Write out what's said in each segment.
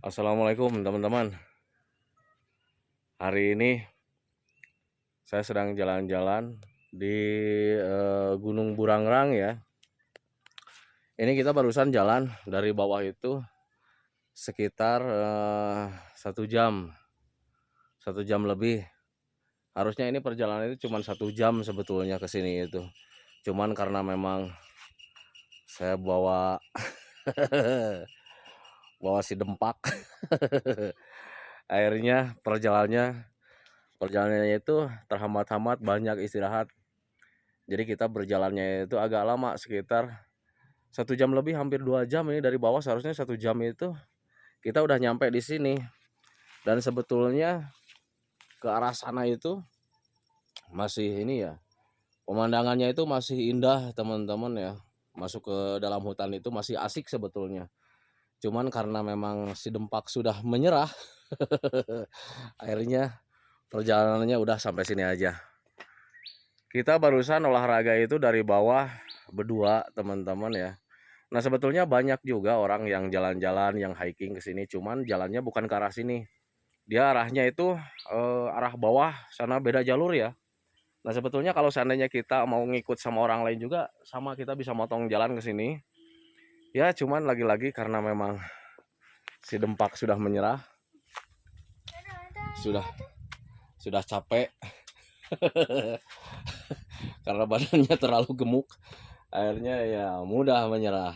Assalamualaikum teman-teman. Hari ini saya sedang jalan-jalan di Gunung Burangrang ya. Ini kita barusan jalan dari bawah itu sekitar 1 jam, 1 jam lebih. Harusnya ini perjalanan itu cuma 1 jam sebetulnya ke sini itu. Cuman karena memang saya bawa bawa si dempak, akhirnya perjalanannya itu terhambat-hambat, banyak istirahat. Jadi kita berjalannya itu agak lama, sekitar 1 jam lebih, hampir 2 jam. Ini dari bawah seharusnya 1 jam itu kita udah nyampe di sini. Dan sebetulnya ke arah sana itu masih ini ya, pemandangannya itu masih indah teman-teman ya. Masuk ke dalam hutan itu masih asik sebetulnya. Cuman karena memang si dempak sudah menyerah, akhirnya perjalanannya udah sampai sini aja. Kita barusan olahraga itu dari bawah berdua teman-teman ya. Nah sebetulnya banyak juga orang yang jalan-jalan, yang hiking ke sini, cuman jalannya bukan ke arah sini. Dia arahnya itu arah bawah sana, beda jalur ya. Nah sebetulnya kalau seandainya kita mau ngikut sama orang lain juga sama, kita bisa motong jalan ke sini. Ya cuman lagi-lagi karena memang si dempak sudah menyerah, sudah sudah capek karena badannya terlalu gemuk, akhirnya ya mudah menyerah.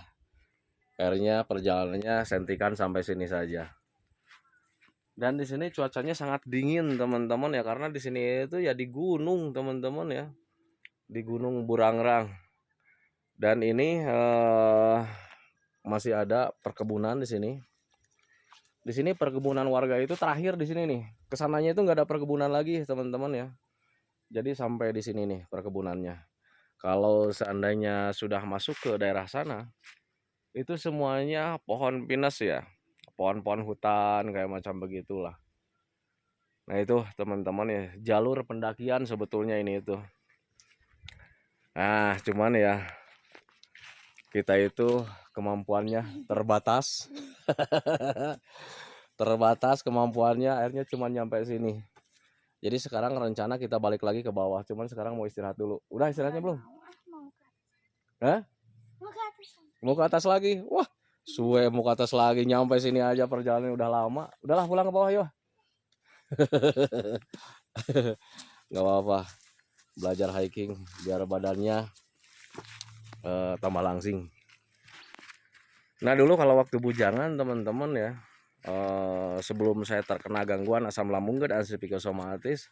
Akhirnya perjalanannya sentikan sampai sini saja. Dan di sini cuacanya sangat dingin teman-teman ya, karena di sini itu ya di gunung teman-teman ya, di Gunung Burangrang. Dan ini masih ada perkebunan di sini. Di sini perkebunan warga itu terakhir di sini nih. Kesananya itu nggak ada perkebunan lagi teman-teman ya. Jadi sampai di sini nih perkebunannya. Kalau seandainya sudah masuk ke daerah sana, itu semuanya pohon pinus ya, pohon-pohon hutan kayak macam begitulah. Nah itu teman-teman ya, jalur pendakian sebetulnya ini itu. Nah cuman ya kita itu kemampuannya terbatas. Terbatas kemampuannya, akhirnya cuma nyampe sini. Jadi sekarang rencana kita balik lagi ke bawah, cuman sekarang mau istirahat dulu. Udah istirahatnya belum? Hah? Mau ke atas lagi? Wah, suwe mau ke atas lagi, nyampe sini aja perjalanan udah lama. Udahlah pulang ke bawah yuk. Nggak apa-apa, belajar hiking biar badannya tambah langsing. Nah dulu kalau waktu bujangan teman-teman ya, sebelum saya terkena gangguan asam lambung dan psikosomatis,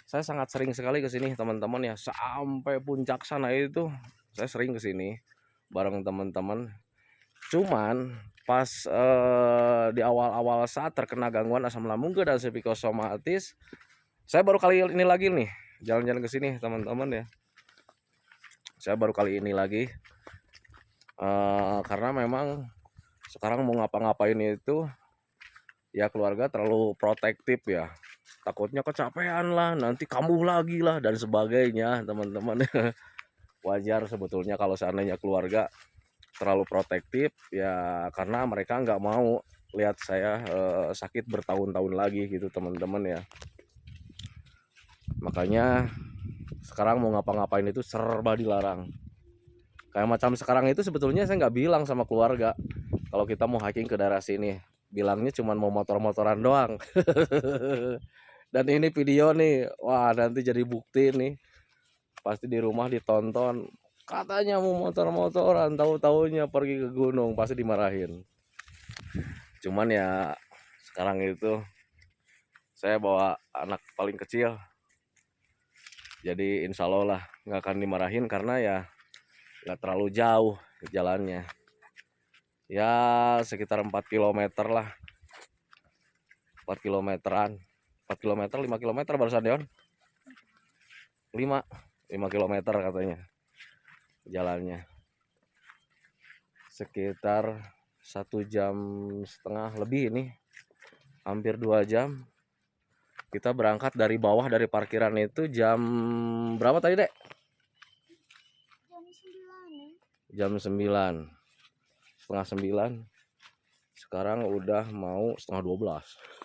saya sangat sering sekali ke sini teman-teman ya, sampai puncak sana itu saya sering ke sini bareng teman-teman. Cuman pas di awal-awal saat terkena gangguan asam lambung dan psikosomatis, saya baru kali ini lagi nih jalan-jalan ke sini teman-teman ya. Saya baru kali ini lagi karena memang sekarang mau ngapa-ngapain itu ya keluarga terlalu protektif ya, takutnya kecapean lah, nanti kambuh lagi lah dan sebagainya teman-teman. Wajar sebetulnya kalau seandainya keluarga terlalu protektif ya, karena mereka nggak mau lihat saya sakit bertahun-tahun lagi gitu teman-teman ya. Makanya sekarang mau ngapa-ngapain itu serba dilarang. Kayak macam sekarang itu sebetulnya saya nggak bilang sama keluarga kalau kita mau hiking ke daerah sini, bilangnya cuma mau motor-motoran doang. Dan ini video nih, wah nanti jadi bukti nih, pasti di rumah ditonton, katanya mau motor-motoran, tahu-taunya pergi ke gunung, pasti dimarahin. Cuman ya sekarang itu saya bawa anak paling kecil, jadi insya Allah lah nggak akan dimarahin karena ya nggak terlalu jauh jalannya, ya sekitar 4 kilometer lah, 4 kilometeran, 4 kilometer, 5 kilometer barusan Deon, 5 kilometer katanya jalannya, sekitar 1,5 jam lebih, ini hampir 2 jam. Kita berangkat dari bawah, dari parkiran itu jam berapa tadi dek? Jam 9, setengah 9. Sekarang udah mau setengah 12.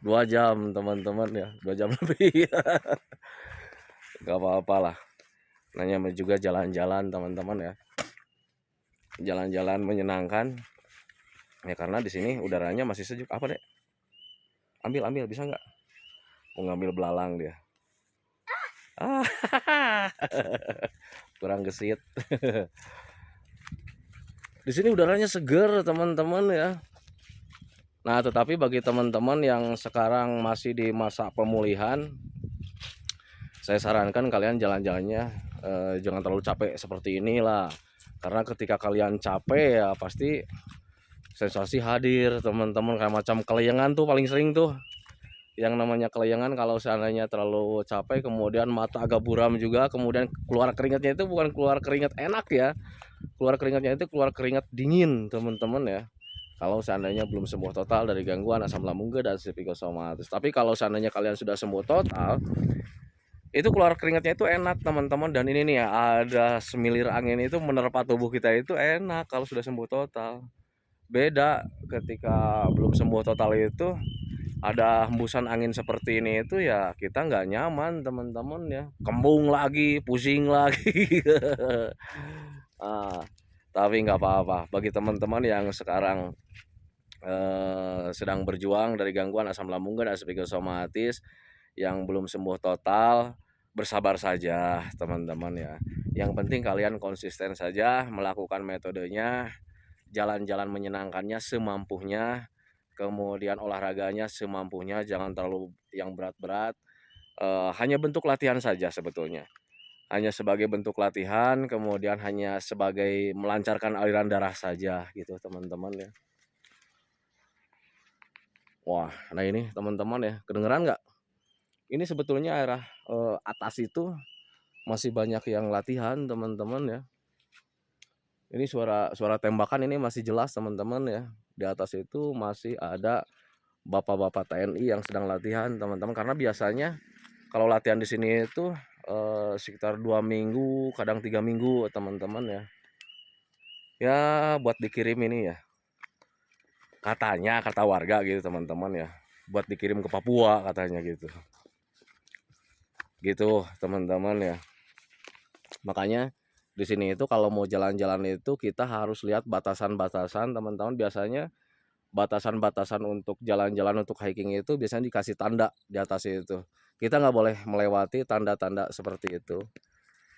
2 jam teman-teman ya, 2 jam lebih. Gak apa-apa lah. Nanya juga jalan-jalan teman-teman ya. Jalan-jalan menyenangkan. Ya karena di sini udaranya masih sejuk. Apa dek? Ambil bisa nggak? Mau ngambil belalang dia. Kurang gesit. Di sini udaranya seger teman-teman ya. Nah, tetapi bagi teman-teman yang sekarang masih di masa pemulihan, saya sarankan kalian jalan-jalannya jangan terlalu capek seperti inilah. Karena ketika kalian capek ya pasti sensasi hadir teman-teman, kayak macam kelayangan tuh paling sering tuh. Yang namanya kelayangan kalau seandainya terlalu capek kemudian mata agak buram juga, kemudian keluar keringatnya itu bukan keluar keringat enak ya. Keluar keringatnya itu keluar keringat dingin teman-teman ya. Kalau seandainya belum sembuh total dari gangguan asam lambung dan psikosomatis. Tapi kalau seandainya kalian sudah sembuh total, itu keluar keringatnya itu enak teman-teman. Dan ini nih ya, ada semilir angin itu menerpa tubuh kita itu enak kalau sudah sembuh total. Beda ketika belum sembuh total itu, ada hembusan angin seperti ini itu ya kita nggak nyaman teman-teman ya. Kembung lagi, pusing lagi. Tapi nggak apa-apa bagi teman-teman yang sekarang sedang berjuang dari gangguan asam lambung dan psikosomatis yang belum sembuh total, bersabar saja teman-teman ya. Yang penting kalian konsisten saja melakukan metodenya, jalan-jalan menyenangkannya semampunya, kemudian olahraganya semampunya, jangan terlalu yang berat-berat. Hanya bentuk latihan saja sebetulnya. Hanya sebagai bentuk latihan, kemudian hanya sebagai melancarkan aliran darah saja gitu teman-teman ya. Wah, nah ini teman-teman ya, kedengeran nggak? Ini sebetulnya arah atas itu masih banyak yang latihan teman-teman ya. Ini suara tembakan ini masih jelas teman-teman ya. Di atas itu masih ada bapak-bapak TNI yang sedang latihan teman-teman. Karena biasanya kalau latihan di sini itu sekitar 2 minggu, kadang 3 minggu teman-teman ya. Ya buat dikirim ini ya. Katanya kata warga gitu teman-teman ya. Buat dikirim ke Papua katanya gitu. Gitu teman-teman ya. Makanya di sini itu kalau mau jalan-jalan itu kita harus lihat batasan-batasan teman-teman. Biasanya batasan-batasan untuk jalan-jalan untuk hiking itu biasanya dikasih tanda di atas itu. Kita nggak boleh melewati tanda-tanda seperti itu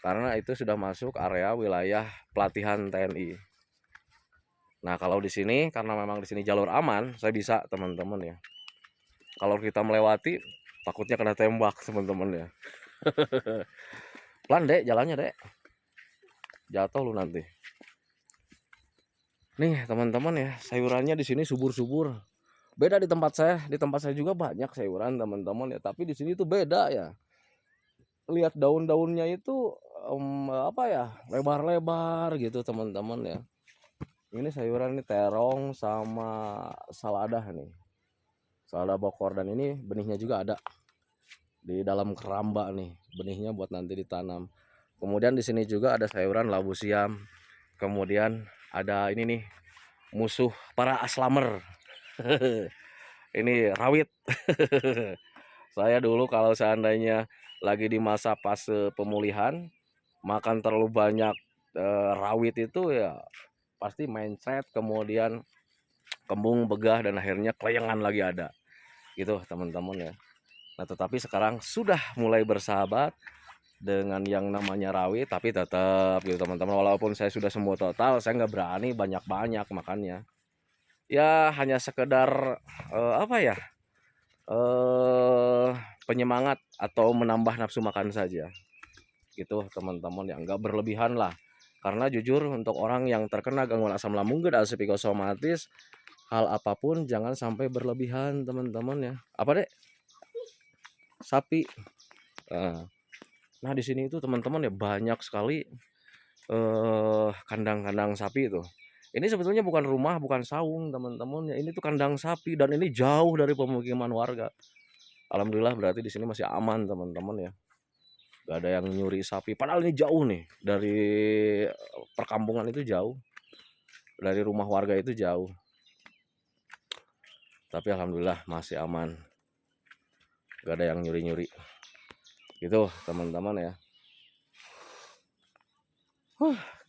karena itu sudah masuk area wilayah pelatihan TNI. Nah kalau di sini karena memang di sini jalur aman, saya bisa teman-teman ya. Kalau kita melewati takutnya kena tembak teman-teman ya. Pelan dek jalannya dek, jatuh lu nanti. Nih teman-teman ya, sayurannya di sini subur-subur. Beda di tempat saya juga banyak sayuran teman-teman ya, tapi di sini tuh beda ya. Lihat daun-daunnya itu apa ya, lebar-lebar gitu teman-teman ya. Ini sayuran ini terong sama salada nih. Salada bokor, dan ini benihnya juga ada di dalam keramba nih, benihnya buat nanti ditanam. Kemudian di sini juga ada sayuran labu siam. Kemudian ada ini nih, musuh para aslamer. Ini rawit. Saya dulu kalau seandainya lagi di masa fase pemulihan, makan terlalu banyak rawit itu ya pasti mindset, kemudian kembung, begah, dan akhirnya kelayangan lagi ada. Gitu teman-teman ya. Nah tetapi sekarang sudah mulai bersahabat dengan yang namanya rawit, tapi tetap gitu teman-teman, walaupun saya sudah sembuh total, saya nggak berani banyak-banyak makannya. Ya hanya sekedar apa ya, penyemangat atau menambah nafsu makan saja gitu teman-teman, yang nggak berlebihan lah. Karena jujur untuk orang yang terkena gangguan asam lambung dan psikosomatis, hal apapun jangan sampai berlebihan teman-teman ya. Apa dek? Sapi. Nah di sini itu teman-teman ya banyak sekali kandang-kandang sapi itu. Ini sebetulnya bukan rumah, bukan saung teman-teman ya. Ini tuh kandang sapi dan ini jauh dari pemukiman warga. Alhamdulillah berarti di sini masih aman teman-teman ya. Gak ada yang nyuri sapi. Padahal ini jauh nih dari perkampungan, itu jauh. dari rumah warga itu jauh. Tapi alhamdulillah masih aman, gak ada yang nyuri-nyuri gitu teman-teman ya.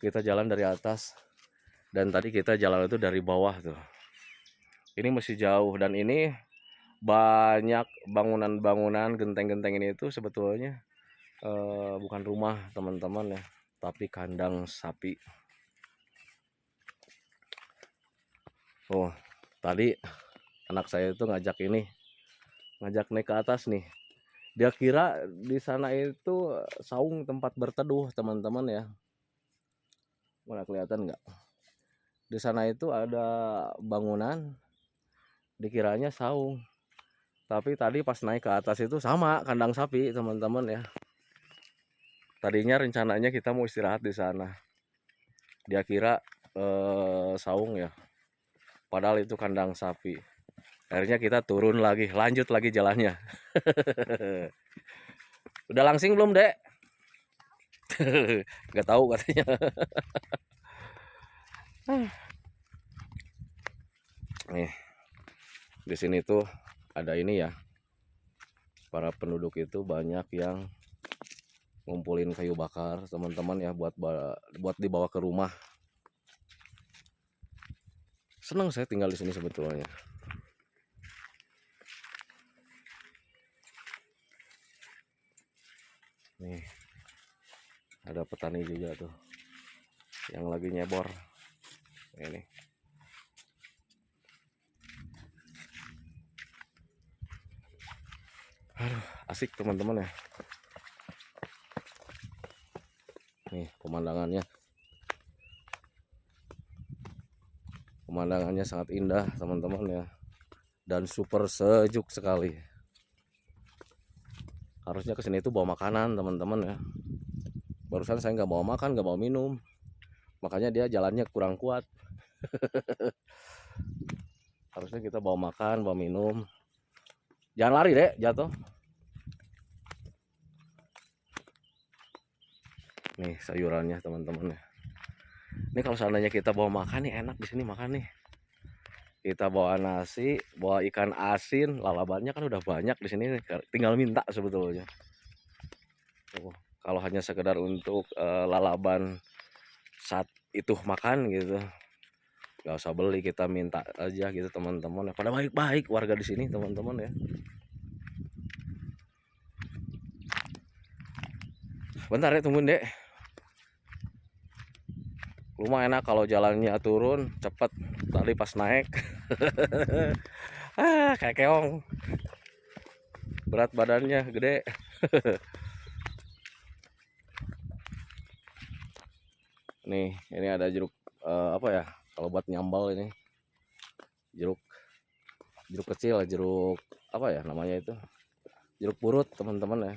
Kita jalan dari atas, dan tadi kita jalan itu dari bawah tuh. Ini masih jauh, dan ini banyak bangunan-bangunan, genteng-genteng ini itu sebetulnya bukan rumah teman-teman ya, tapi kandang sapi. Oh, tadi anak saya itu ngajak naik ke atas nih. Dia kira di sana itu saung tempat berteduh teman-teman ya. Mana kelihatan nggak? Di sana itu ada bangunan, dikiranya saung. Tapi tadi pas naik ke atas itu sama kandang sapi teman-teman ya. Tadinya rencananya kita mau istirahat di sana. Dia kira saung ya. Padahal itu kandang sapi. Akhirnya kita turun lagi, lanjut lagi jalannya. Udah langsing belum, Dek? Gak tahu katanya. Nih, di sini tuh ada ini ya. Para penduduk itu banyak yang ngumpulin kayu bakar, teman-teman ya, buat dibawa ke rumah. Senang saya tinggal di sini sebetulnya. Nih, ada petani juga tuh yang lagi nyebor. Ini. Aduh, asik teman-teman ya. Nih pemandangannya. Pemandangannya sangat indah teman-teman ya. Dan super sejuk sekali. Harusnya kesini itu bawa makanan teman-teman ya. Barusan saya nggak bawa makan, nggak bawa minum. Makanya dia jalannya kurang kuat. Harusnya kita bawa makan, bawa minum. Jangan lari deh, jatuh. Nih sayurannya teman-teman ya. Ini kalau seandainya kita bawa makan nih, enak di sini makan nih. Kita bawa nasi, bawa ikan asin, lalabannya kan udah banyak di sini, tinggal minta sebetulnya. Kalau hanya sekedar untuk lalaban saat itu makan gitu, nggak usah beli, kita minta aja gitu teman-teman. Pada baik-baik warga di sini teman-teman ya. Bentar ya, tungguin dek. Lumayan enak kalau jalannya turun cepet. Tadi pas naik kayak keong, berat badannya gede. Nih ini ada jeruk apa ya, kalau buat nyambal ini jeruk kecil, jeruk apa ya namanya itu, jeruk purut teman-teman ya.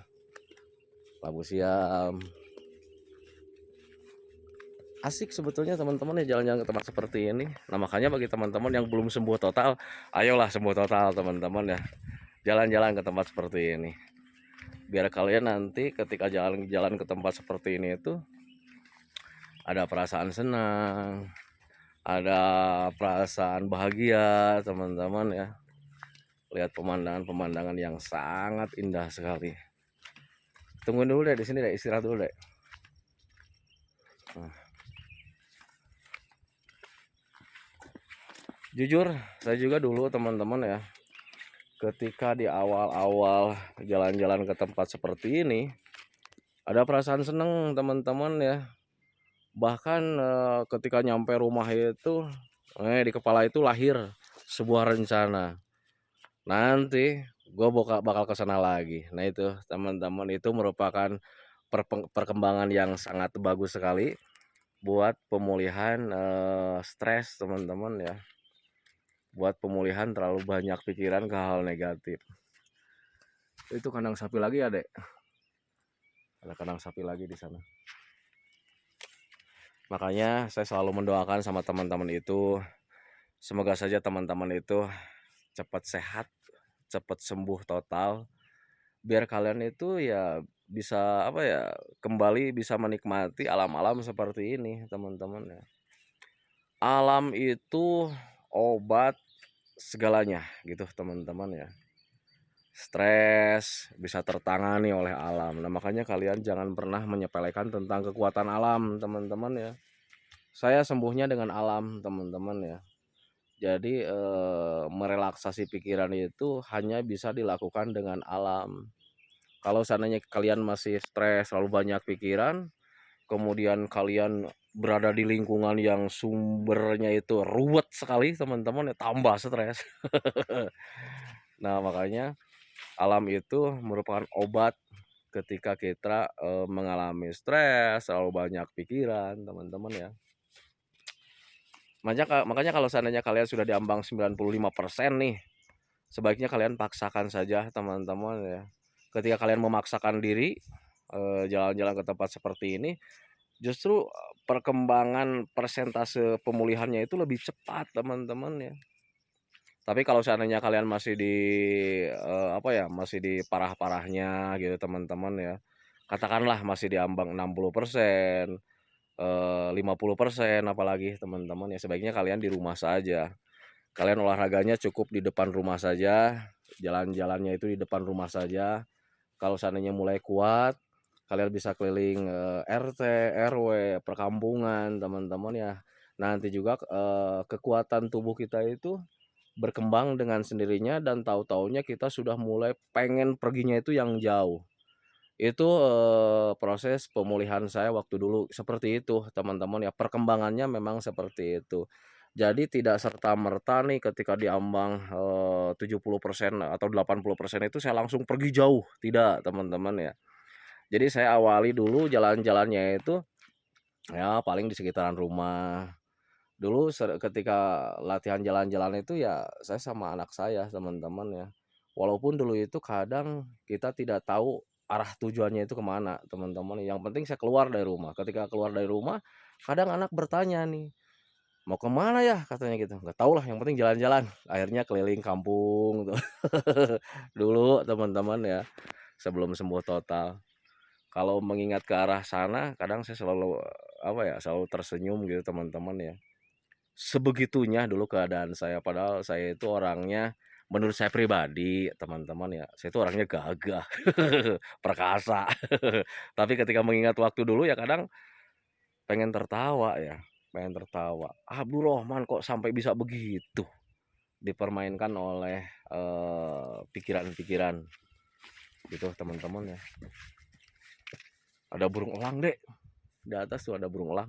Labu siam. Asik sebetulnya teman-teman ya jalan-jalan ke tempat seperti ini. Nah makanya bagi teman-teman yang belum sembuh total, ayolah sembuh total teman-teman ya. Jalan-jalan ke tempat seperti ini. Biar kalian nanti ketika jalan-jalan ke tempat seperti ini itu ada perasaan senang, ada perasaan bahagia teman-teman ya. Lihat pemandangan-pemandangan yang sangat indah sekali. Tungguin dulu deh di sini deh, istirahat dulu deh. Nah. Jujur saya juga dulu teman-teman ya, ketika di awal-awal jalan-jalan ke tempat seperti ini ada perasaan seneng teman-teman ya. Bahkan ketika nyampe rumah itu di kepala itu lahir sebuah rencana, nanti gue bakal kesana lagi. Nah itu teman-teman, itu merupakan perkembangan yang sangat bagus sekali buat pemulihan stres teman-teman ya, buat pemulihan terlalu banyak pikiran ke hal negatif. Itu kandang sapi lagi ya dek, ada kandang sapi lagi di sana. Makanya saya selalu mendoakan sama teman-teman itu, semoga saja teman-teman itu cepat sehat, cepat sembuh total, biar kalian itu ya bisa apa ya, kembali bisa menikmati alam-alam seperti ini teman-teman ya. Alam itu obat segalanya gitu teman-teman ya. Stres bisa tertangani oleh alam. Nah, makanya kalian jangan pernah menyepelekan tentang kekuatan alam, teman-teman ya. Saya sembuhnya dengan alam, teman-teman ya. Jadi merelaksasi pikiran itu hanya bisa dilakukan dengan alam. Kalau seandainya kalian masih stres, selalu banyak pikiran, kemudian kalian berada di lingkungan yang sumbernya itu ruwet sekali, teman-teman ya, tambah stres. Nah, makanya alam itu merupakan obat ketika kita mengalami stres, selalu banyak pikiran, teman-teman ya. Makanya kalau seandainya kalian sudah diambang 95% nih, sebaiknya kalian paksakan saja, teman-teman ya. Ketika kalian memaksakan diri jalan-jalan ke tempat seperti ini, justru perkembangan persentase pemulihannya itu lebih cepat, teman-teman ya. Tapi kalau seandainya kalian masih di masih di parah-parahnya gitu, teman-teman ya. Katakanlah masih di ambang 60%, 50% apalagi, teman-teman ya, sebaiknya kalian di rumah saja. Kalian olahraganya cukup di depan rumah saja, jalan-jalannya itu di depan rumah saja. Kalau seandainya mulai kuat, kalian bisa keliling RT, RW, perkampungan, teman-teman ya. Nanti juga kekuatan tubuh kita itu berkembang dengan sendirinya dan tahu-taunya kita sudah mulai pengen perginya itu yang jauh. Itu proses pemulihan saya waktu dulu seperti itu, teman-teman ya. Perkembangannya memang seperti itu. Jadi tidak serta-merta nih ketika diambang 70% atau 80% itu saya langsung pergi jauh, tidak, teman-teman ya. Jadi saya awali dulu jalan-jalannya itu ya paling di sekitaran rumah. Dulu ketika latihan jalan-jalan itu ya saya sama anak saya, teman-teman ya. Walaupun dulu itu kadang kita tidak tahu arah tujuannya itu kemana, teman-teman. Yang penting saya keluar dari rumah. Ketika keluar dari rumah, kadang anak bertanya nih, mau kemana ya, katanya gitu. Nggak tahu lah, yang penting jalan-jalan. Akhirnya keliling kampung tuh. Dulu, teman-teman ya, sebelum sembuh total. Kalau mengingat ke arah sana, kadang saya selalu selalu tersenyum gitu, teman-teman ya. Sebegitunya dulu keadaan saya, padahal saya itu orangnya, menurut saya pribadi, teman-teman ya, saya itu orangnya gagah, perkasa. Tapi ketika mengingat waktu dulu ya kadang pengen tertawa ya, pengen tertawa. Abdul Rohman kok sampai bisa begitu, dipermainkan oleh pikiran-pikiran gitu, teman-teman ya. Ada burung elang, Dek. Di atas tuh ada burung elang.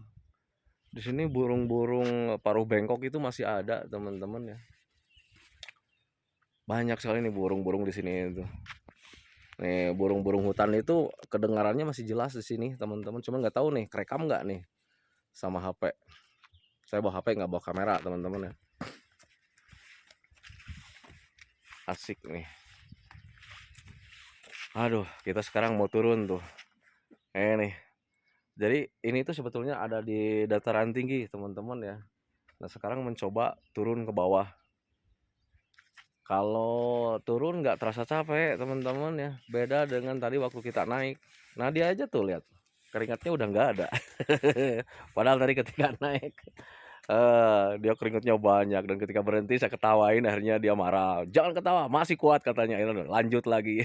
Di sini burung-burung paruh bengkok itu masih ada, teman-teman ya. Banyak sekali nih burung-burung di sini itu. Nih burung-burung hutan itu kedengarannya masih jelas di sini, teman-teman. Cuma nggak tahu nih kerekam nggak nih sama HP. Saya bawa HP nggak bawa kamera, teman-teman ya. Asik nih. Aduh, kita sekarang mau turun tuh. Nih. Jadi ini tuh sebetulnya ada di dataran tinggi, teman-teman ya. Nah sekarang mencoba turun ke bawah. Kalau turun nggak terasa capek, teman-teman ya. Beda dengan tadi waktu kita naik. Nah dia aja tuh lihat, keringatnya udah nggak ada. Padahal tadi ketika naik dia keringatnya banyak, dan ketika berhenti saya ketawain, akhirnya dia marah. Jangan ketawa, masih kuat katanya. Ini lanjut lagi.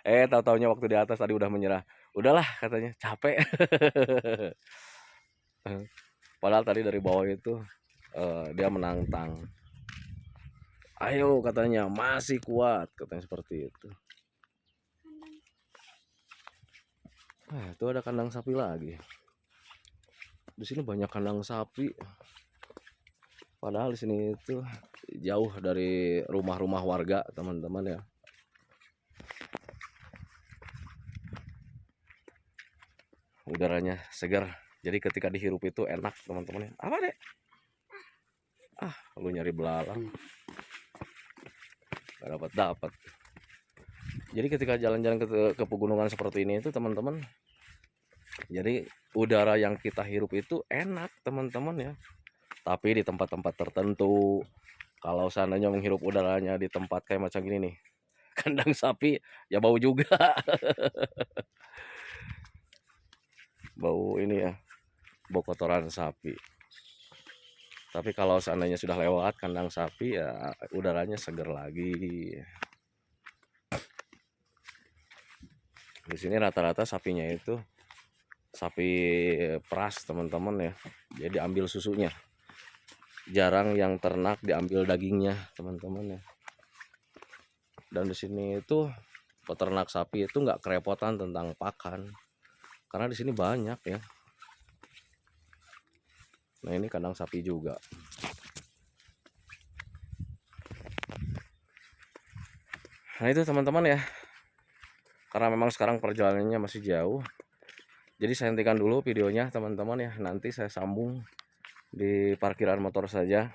Tahu-taunya waktu di atas tadi udah menyerah. Udahlah katanya, capek. Padahal tadi dari bawah itu dia menantang. Ayo katanya, masih kuat katanya, seperti itu. Itu ada kandang sapi lagi. Di sini banyak kandang sapi. Padahal di sini itu jauh dari rumah-rumah warga, teman-teman ya. Udaranya segar. Jadi ketika dihirup itu enak, teman-teman ya. Apa, Dek? Lu nyari belalang. Gak dapat. Jadi ketika jalan-jalan ke pegunungan seperti ini itu, teman-teman, jadi udara yang kita hirup itu enak, teman-teman ya. Tapi di tempat-tempat tertentu, kalau seandainya menghirup udaranya di tempat kayak macam gini nih, kandang sapi, ya bau juga. Bau ini ya, bau kotoran sapi. Tapi kalau seandainya sudah lewat kandang sapi ya udaranya seger lagi. Di sini rata-rata sapinya itu sapi peras teman-teman ya. Jadi ambil susunya. Jarang yang ternak diambil dagingnya teman-teman ya. Dan di sini itu peternak sapi itu nggak kerepotan tentang pakan. Karena di sini banyak ya. Nah ini kandang sapi juga. Nah itu teman-teman ya. Karena memang sekarang perjalanannya masih jauh. Jadi saya hentikan dulu videonya teman-teman ya. Nanti saya sambung di parkiran motor saja.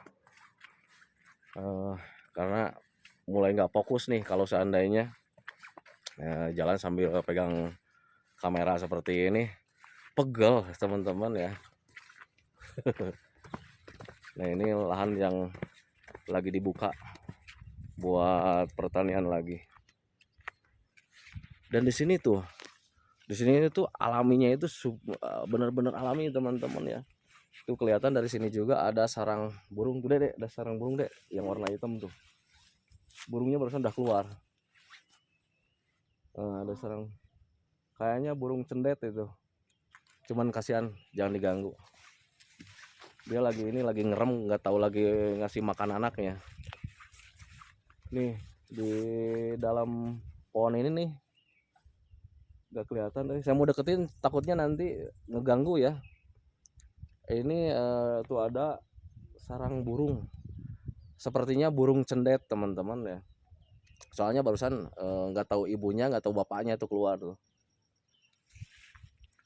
Karena mulai nggak fokus nih kalau seandainya jalan sambil pegang kamera seperti ini. Pegel teman-teman ya. Nah ini lahan yang lagi dibuka buat pertanian lagi. Dan di sini tuh alaminya itu benar-benar alami teman-teman ya. Itu kelihatan dari sini juga ada sarang burung tuh dek, ada sarang burung dek yang warna hitam tuh. Burungnya barusan udah keluar. Nah, ada sarang, kayaknya burung cendet itu. Cuman kasihan, jangan diganggu. Dia lagi ngerem, nggak tahu lagi ngasih makan anaknya. Nih di dalam pohon ini nih nggak kelihatan. Saya mau deketin takutnya nanti ngeganggu ya. Ini tuh ada sarang burung. Sepertinya burung cendet teman-teman ya. Soalnya barusan nggak tahu ibunya, nggak tahu bapaknya tuh keluar tuh.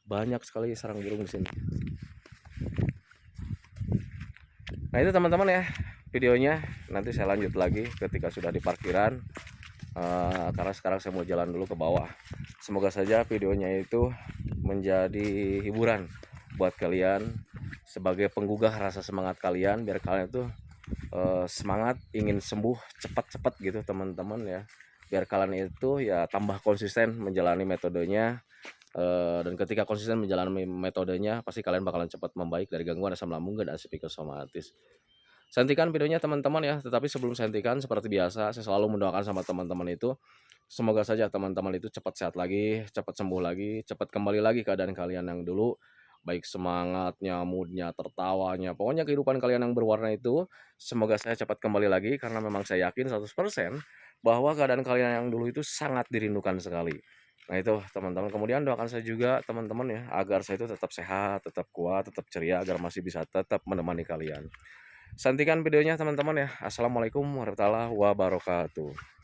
Banyak sekali sarang burung di sini. Nah itu teman-teman ya videonya. Nanti saya lanjut lagi ketika sudah di parkiran. Karena sekarang saya mau jalan dulu ke bawah. Semoga saja videonya itu menjadi hiburan buat kalian, sebagai penggugah rasa semangat kalian, biar kalian tuh semangat ingin sembuh cepat-cepat gitu teman-teman ya. Biar kalian itu ya tambah konsisten menjalani metodenya. Dan ketika konsisten menjalani metodenya, pasti kalian bakalan cepat membaik dari gangguan asam lambung dan psikosomatis. Saya hentikan videonya teman-teman ya. Tetapi sebelum saya hentikan, seperti biasa saya selalu mendoakan sama teman-teman itu, semoga saja teman-teman itu cepat sehat lagi, cepat sembuh lagi, cepat kembali lagi keadaan kalian yang dulu, baik semangatnya, moodnya, tertawanya, pokoknya kehidupan kalian yang berwarna itu semoga saya cepat kembali lagi. Karena memang saya yakin 100% bahwa keadaan kalian yang dulu itu sangat dirindukan sekali. Nah itu teman-teman, kemudian doakan saya juga teman-teman ya, agar saya itu tetap sehat, tetap kuat, tetap ceria, agar masih bisa tetap menemani kalian. Santikan videonya teman-teman ya. Assalamualaikum warahmatullahi wabarakatuh.